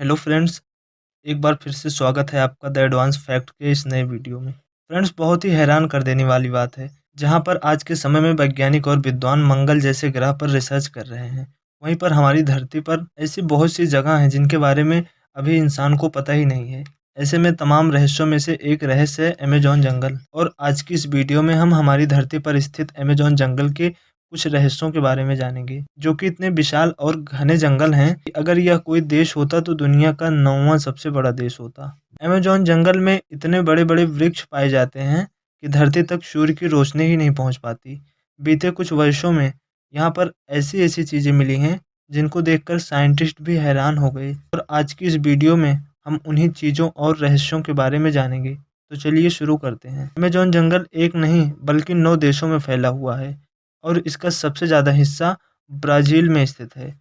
Hello friends, एक बार फिर से स्वागत है आपका द एडवांस फैक्ट के इस नए वीडियो में। फ्रेंड्स, बहुत ही हैरान कर देने वाली बात है, जहां पर आज के समय में वैज्ञानिक और विद्वान मंगल जैसे ग्रह पर रिसर्च कर रहे हैं। वहीं पर हमारी धरती पर ऐसी बहुत सी जगह हैं जिनके बारे में अभी इंसान को पता ही नहीं है। ऐसे में तमाम रहस्यों में से एक रहस्य है अमेज़न जंगल, और आज की इस वीडियो में हम हमारी धरती पर स्थित अमेज़न जंगल के कुछ रहस्यों के बारे में जानेंगे, जो कि इतने विशाल और घने जंगल हैं कि अगर यह कोई देश होता तो दुनिया का 9वां सबसे बड़ा देश होता। अमेज़न जंगल में इतने बड़े-बड़े वृक्ष पाए जाते हैं कि धरती तक सूर्य की रोशनी ही नहीं पहुंच पाती। बीते कुछ वर्षों में यहाँ पर ऐसी-ऐसी चीजें मिली हैं जिनको देखकर साइंटिस्ट भी हैरान हो गए, और आज की इस वीडियो में हम उन्हीं चीजों और रहस्यों के बारे में जानेंगे। तो चलिए शुरू करते हैं। अमेज़न जंगल एक नहीं बल्कि 9 देशों में फैला हुआ है, और इसका सबसे ज़्यादा हिस्सा ब्राज़ील में स्थित है।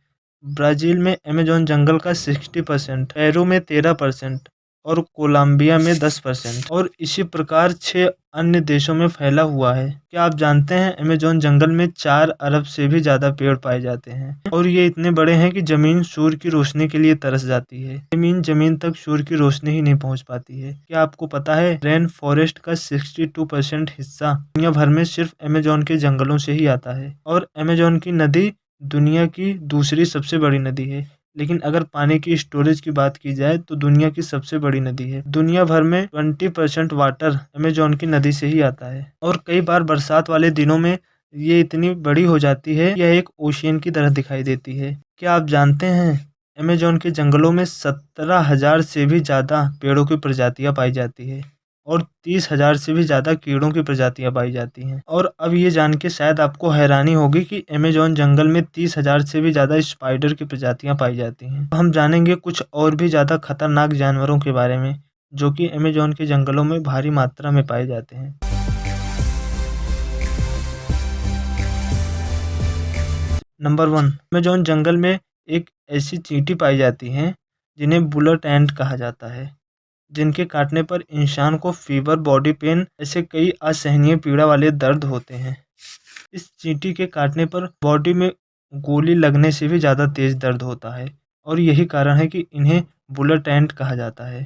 ब्राज़ील में अमेज़न जंगल का 60%, पेरू में 13% और कोलंबिया में 10%, और इसी प्रकार 6 अन्य देशों में फैला हुआ है। क्या आप जानते हैं अमेज़न जंगल में 4 अरब से भी ज़्यादा पेड़ पाए जाते हैं, और ये इतने बड़े हैं कि ज़मीन सूर्य की रोशनी के लिए तरस जाती है। ज़मीन तक सूर्य की रोशनी ही नहीं पहुंच पाती है। क्या आपको पता है रेन फॉरेस्ट का 62% हिस्सा दुनिया भर में सिर्फ अमेज़न के जंगलों से ही आता है, और अमेज़न की नदी दुनिया की दूसरी सबसे बड़ी नदी है। लेकिन अगर पानी की स्टोरेज की बात की जाए तो दुनिया की सबसे बड़ी नदी है। दुनिया भर में 20% वाटर अमेज़न की नदी से ही आता है, और कई बार बरसात वाले दिनों में ये इतनी बड़ी हो जाती है, यह एक ओशियन की तरह दिखाई देती है। क्या आप जानते हैं अमेज़न के जंगलों में 17,000 से भी ज़्यादा पेड़ों की प्रजातियां पाई जाती है, और 30,000 से भी ज़्यादा कीड़ों की प्रजातियां पाई जाती हैं। और अब ये जान के शायद आपको हैरानी होगी कि अमेज़न जंगल में 30,000 से भी ज़्यादा स्पाइडर की प्रजातियां पाई जाती हैं। हम जानेंगे कुछ और भी ज़्यादा खतरनाक जानवरों के बारे में, जो कि अमेज़न के जंगलों में भारी मात्रा में पाए जाते हैं। नंबर 1, अमेज़न जंगल में एक ऐसी चींटी पाई जाती हैं जिन्हें बुलेट एंट कहा जाता है, जिनके काटने पर इंसान को फीवर, बॉडी पेन ऐसे कई असहनीय पीड़ा वाले दर्द होते हैं। इस चींटी के काटने पर बॉडी में गोली लगने से भी ज़्यादा तेज दर्द होता है, और यही कारण है कि इन्हें बुलेट एंट कहा जाता है।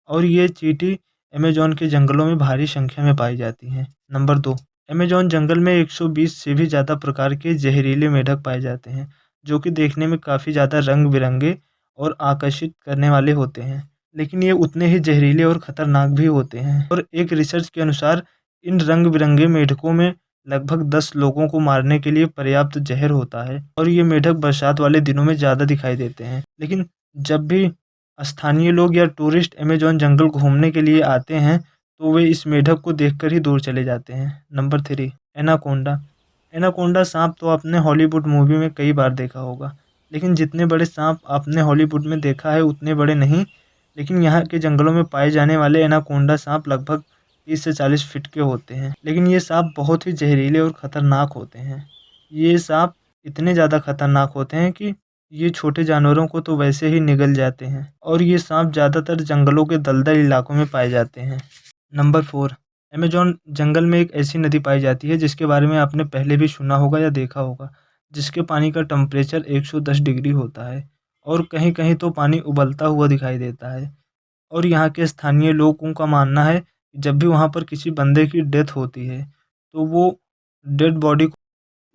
और ये चींटी अमेज़न के जंगलों में भारी संख्या में पाई जाती हैं। नंबर 2, अमेज़न जंगल में 120 से भी ज़्यादा प्रकार के जहरीले मेढक पाए जाते हैं, जो कि देखने में काफ़ी ज़्यादा रंग-बिरंगे और आकर्षित करने वाले होते हैं। लेकिन ये उतने ही जहरीले और खतरनाक भी होते हैं, और एक रिसर्च के अनुसार इन रंग-बिरंगे मेढकों में लगभग 10 लोगों को मारने के लिए पर्याप्त जहर होता है, और ये मेढक बरसात वाले दिनों में ज़्यादा दिखाई देते हैं। लेकिन जब भी स्थानीय लोग या टूरिस्ट अमेज़न जंगल घूमने के लिए आते हैं, तो वे इस मेढक को देखकर ही दूर चले जाते हैं। Number 3, anaconda. एनाकोंडा साँप तो आपने हॉलीवुड मूवी में कई बार देखा होगा, लेकिन जितने बड़े साँप आपने हॉलीवुड में देखा है उतने बड़े नहीं। लेकिन यहाँ के जंगलों में पाए जाने वाले एनाकोंडा साँप लगभग 30 से 40 फीट के होते हैं। लेकिन ये साँप बहुत ही जहरीले और खतरनाक होते हैं। ये साँप इतने ज़्यादा खतरनाक होते हैं कि ये छोटे जानवरों को तो वैसे ही निगल जाते हैं, और ये सांप ज़्यादातर जंगलों के दलदल इलाकों में पाए जाते हैं। नंबर 4, अमेज़न जंगल में एक ऐसी नदी पाई जाती है जिसके बारे में आपने पहले भी सुना होगा या देखा होगा, जिसके पानी का टेम्परेचर 110 डिग्री होता है, और कहीं-कहीं तो पानी उबलता हुआ दिखाई देता है। और यहाँ के स्थानीय लोगों का मानना है कि जब भी वहाँ पर किसी बंदे की डेथ होती है, तो वो डेड बॉडी को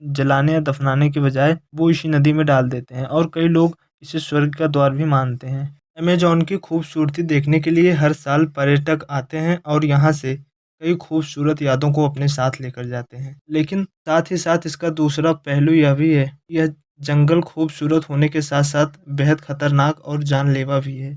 जलाने या दफनाने के बजाय वो इसी नदी में डाल देते हैं, और कई लोग इसे स्वर्ग का द्वार भी मानते हैं। अमेज़न की खूबसूरती देखने के लिए हर साल पर्यटक आते हैं, और यहाँ से कई खूबसूरत यादों को अपने साथ लेकर जाते हैं। लेकिन साथ ही साथ इसका दूसरा पहलू यह भी है, यह जंगल खूबसूरत होने के साथ-साथ बेहद खतरनाक और जानलेवा भी है।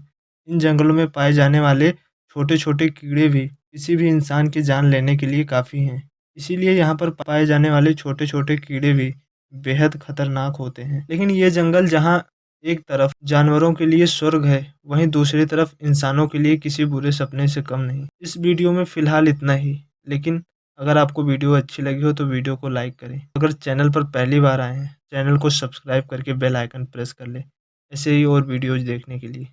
इन जंगलों में पाए जाने वाले छोटे-छोटे कीड़े भी किसी भी इंसान की जान लेने के लिए काफ़ी हैं। इसीलिए यहाँ पर पाए जाने वाले छोटे-छोटे कीड़े भी बेहद खतरनाक होते हैं। लेकिन ये जंगल जहाँ एक तरफ जानवरों के लिए स्वर्ग है, वहीं दूसरी तरफ इंसानों के लिए किसी बुरे सपने से कम नहीं। इस वीडियो में फ़िलहाल इतना ही, लेकिन अगर आपको वीडियो अच्छी लगी हो तो वीडियो को लाइक करें। अगर चैनल पर पहली बार आए हैं, चैनल को सब्सक्राइब करके बेल आइकन प्रेस कर लें, ऐसे ही और वीडियोज़ देखने के लिए।